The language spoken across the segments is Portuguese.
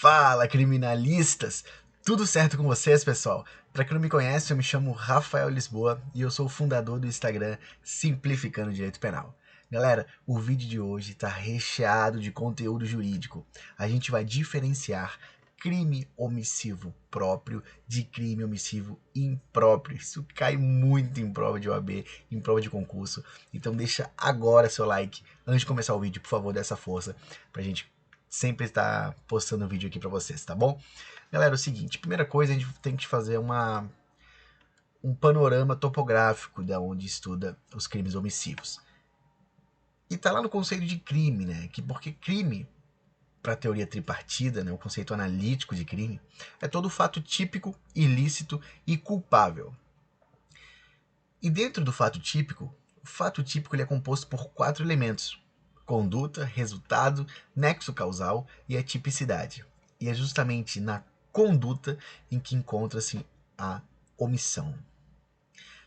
Fala, criminalistas! Tudo certo com vocês, pessoal? Para quem não me conhece, eu me chamo Rafael Lisboa e eu sou o fundador do Instagram Simplificando o Direito Penal. Galera, o vídeo de hoje está recheado de conteúdo jurídico. A gente vai diferenciar crime omissivo próprio de crime omissivo impróprio. Isso cai muito em prova de OAB, em prova de concurso. Então deixa agora seu like antes de começar o vídeo, por favor, dê essa força pra gente sempre estar postando vídeo aqui pra vocês, tá bom? Galera, é o seguinte, primeira coisa, a gente tem que fazer um panorama topográfico da onde estuda os crimes omissivos. E tá lá no conceito de crime, né? Porque crime, para a teoria tripartida, né, o conceito analítico de crime, é todo fato típico, ilícito e culpável. E dentro do fato típico, o fato típico ele é composto por 4 elementos: conduta, resultado, nexo causal e a tipicidade. E é justamente na conduta em que encontra-se a omissão.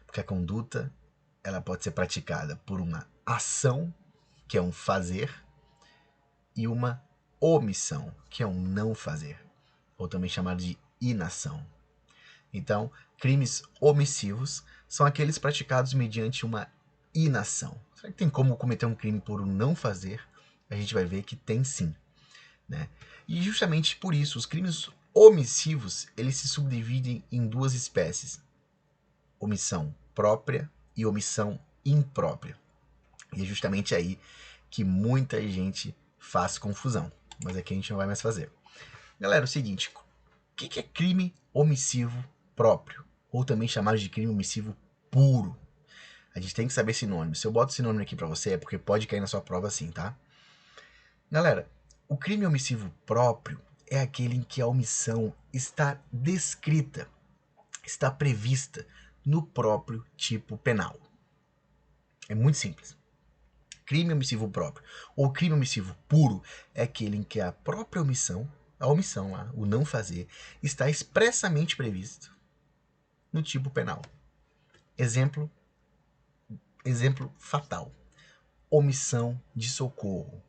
Porque a conduta ela pode ser praticada por uma ação, que é um fazer, e uma omissão, que é um não fazer, ou também chamado de inação. Então, crimes omissivos são aqueles praticados mediante uma inação. Será que tem como cometer um crime por um não fazer? A gente vai ver que tem sim, né? E justamente por isso, os crimes omissivos, eles se subdividem em 2 espécies: omissão própria e omissão imprópria. E é justamente aí que muita gente faz confusão, mas aqui a gente não vai mais fazer. Galera, é o seguinte, o que é crime omissivo próprio? Ou também chamado de crime omissivo puro? A gente tem que saber sinônimo. Se eu boto sinônimo aqui pra você é porque pode cair na sua prova assim, tá? Galera, o crime omissivo próprio é aquele em que a omissão está descrita, está prevista no próprio tipo penal. É muito simples. Crime omissivo próprio ou crime omissivo puro é aquele em que a própria omissão, a omissão lá, o não fazer, está expressamente previsto no tipo penal. Exemplo fatal: omissão de socorro.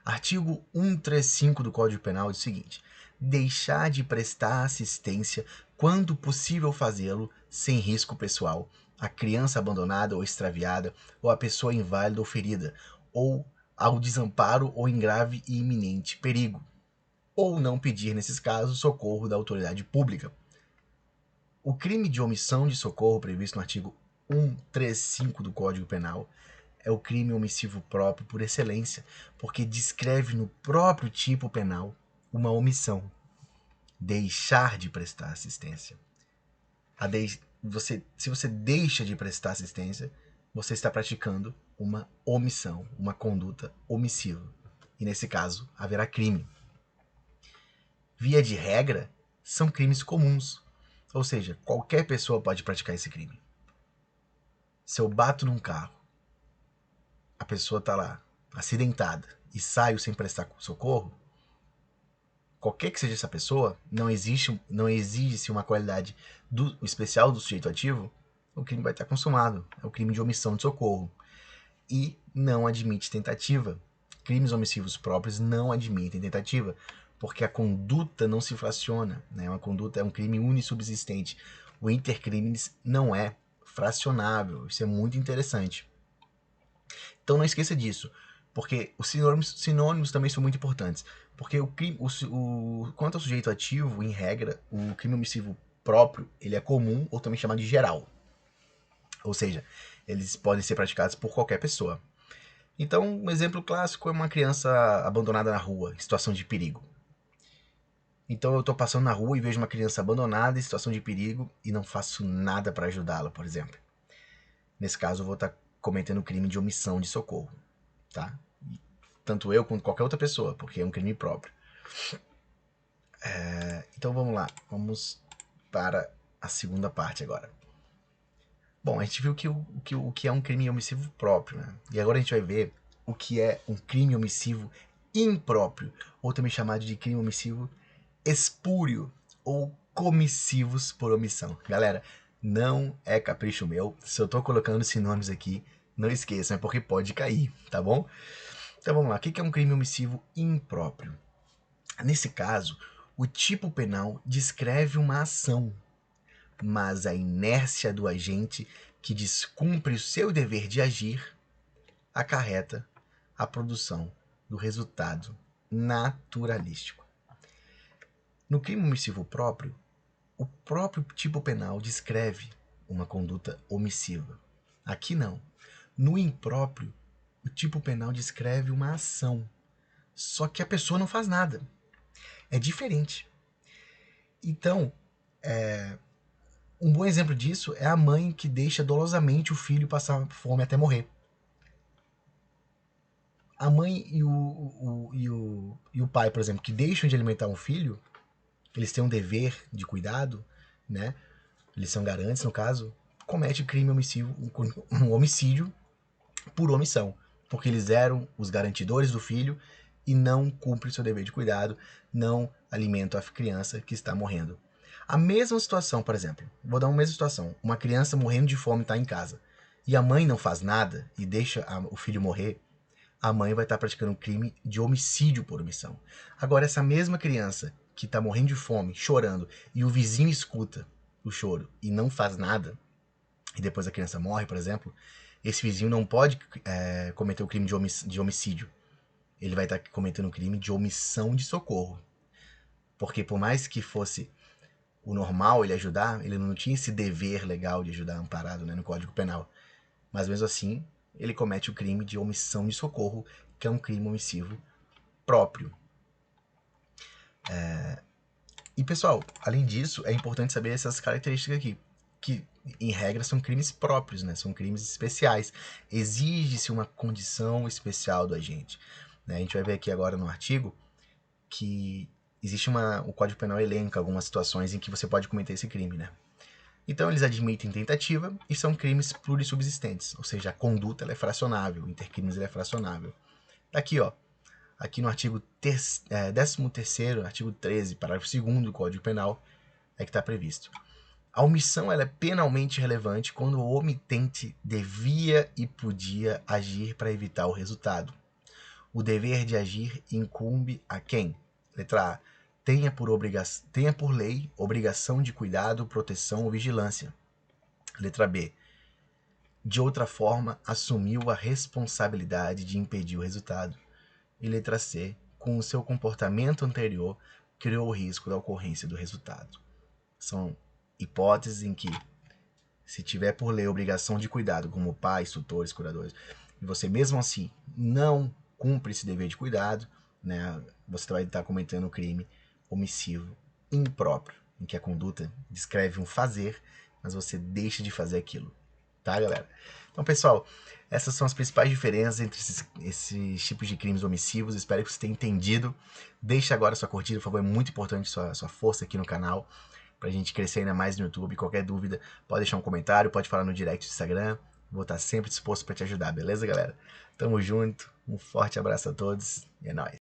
Artigo 135 do Código Penal diz o seguinte: deixar de prestar assistência quando possível fazê-lo sem risco pessoal à criança abandonada ou extraviada, ou à pessoa inválida ou ferida, ou ao desamparo ou em grave e iminente perigo, ou não pedir, nesses casos, socorro da autoridade pública. O crime de omissão de socorro previsto no artigo 135 do Código Penal é o crime omissivo próprio por excelência, porque descreve no próprio tipo penal uma omissão: deixar de prestar assistência. Se você deixa de prestar assistência, você está praticando uma omissão, uma conduta omissiva. E nesse caso, haverá crime. Via de regra, são crimes comuns. Ou seja, qualquer pessoa pode praticar esse crime. Se eu bato num carro, a pessoa está lá, acidentada, e saio sem prestar socorro, qualquer que seja essa pessoa, não exige-se uma qualidade especial do sujeito ativo, o crime vai estar consumado. É o crime de omissão de socorro. E não admite tentativa. Crimes omissivos próprios não admitem tentativa, porque a conduta não se fraciona, né? Uma conduta é um crime unissubsistente. O intercrimes não é fracionável. Isso é muito interessante. Então não esqueça disso, porque os sinônimos também são muito importantes. Porque quanto ao sujeito ativo, em regra, o crime omissivo próprio ele é comum, ou também chamado de geral. Ou seja, eles podem ser praticados por qualquer pessoa. Então, um exemplo clássico é uma criança abandonada na rua, em situação de perigo. Então eu estou passando na rua e vejo uma criança abandonada em situação de perigo e não faço nada para ajudá-la, por exemplo. Nesse caso, eu vou estar cometendo o crime de omissão de socorro, tá? Tanto eu quanto qualquer outra pessoa, porque é um crime próprio. Então vamos lá, vamos para a segunda parte agora. Bom, a gente viu o que é um crime omissivo próprio, né? E agora a gente vai ver o que é um crime omissivo impróprio, ou também chamado de crime omissivo espúrio, ou comissivos por omissão. Galera, não é capricho meu, se eu tô colocando sinônimos aqui, não esqueçam, é porque pode cair, tá bom? Então vamos lá, o que é um crime omissivo impróprio? Nesse caso, o tipo penal descreve uma ação, mas a inércia do agente que descumpre o seu dever de agir acarreta a produção do resultado naturalístico. No crime omissivo próprio, o próprio tipo penal descreve uma conduta omissiva. Aqui não. No impróprio, o tipo penal descreve uma ação, só que a pessoa não faz nada. É diferente. Então, um bom exemplo disso é a mãe que deixa dolosamente o filho passar fome até morrer. A mãe e o pai, por exemplo, que deixam de alimentar um filho, eles têm um dever de cuidado, né? Eles são garantes, no caso, comete crime omissivo, um homicídio por omissão, porque eles eram os garantidores do filho e não cumprem seu dever de cuidado, não alimentam a criança que está morrendo. A mesma situação, por exemplo, vou dar uma mesma situação, uma criança morrendo de fome está em casa e a mãe não faz nada e deixa o filho morrer, a mãe vai estar praticando um crime de homicídio por omissão. Agora, essa mesma criança que está morrendo de fome, chorando, e o vizinho escuta o choro e não faz nada, e depois a criança morre, por exemplo, esse vizinho não pode cometer o crime de homicídio. Ele vai estar cometendo um crime de omissão de socorro. Porque por mais que fosse o normal ele ajudar, ele não tinha esse dever legal de ajudar amparado, né, no Código Penal. Mas mesmo assim, ele comete o crime de omissão de socorro, que é um crime omissivo próprio. E pessoal, além disso, é importante saber essas características aqui, que em regra são crimes próprios, né? São crimes especiais. Exige-se uma condição especial do agente. Né? A gente vai ver aqui agora no artigo que existe o Código Penal elenca algumas situações em que você pode cometer esse crime, né? Então eles admitem tentativa e são crimes plurissubsistentes, ou seja, a conduta ela é fracionável, o intercrimes ele é fracionável. Tá aqui, ó. Aqui no artigo 13º, artigo 13, parágrafo 2º do Código Penal, é que está previsto. A omissão ela é penalmente relevante quando o omitente devia e podia agir para evitar o resultado. O dever de agir incumbe a quem? Letra A. Tenha por lei obrigação de cuidado, proteção ou vigilância. Letra B. De outra forma, assumiu a responsabilidade de impedir o resultado. E letra C. Com o seu comportamento anterior, criou o risco da ocorrência do resultado. São hipóteses em que, se tiver por lei obrigação de cuidado, como pais, tutores, curadores, e você mesmo assim não cumpre esse dever de cuidado, né, você vai estar cometendo um crime omissivo impróprio, em que a conduta descreve um fazer, mas você deixa de fazer aquilo. Tá, galera? Então, pessoal, essas são as principais diferenças entre esses tipos de crimes omissivos. Espero que você tenha entendido. Deixa agora sua curtida, por favor, é muito importante sua força aqui no canal, pra gente crescer ainda mais no YouTube. Qualquer dúvida, pode deixar um comentário, pode falar no direct do Instagram. Vou estar sempre disposto para te ajudar, beleza, galera? Tamo junto, um forte abraço a todos e é nóis.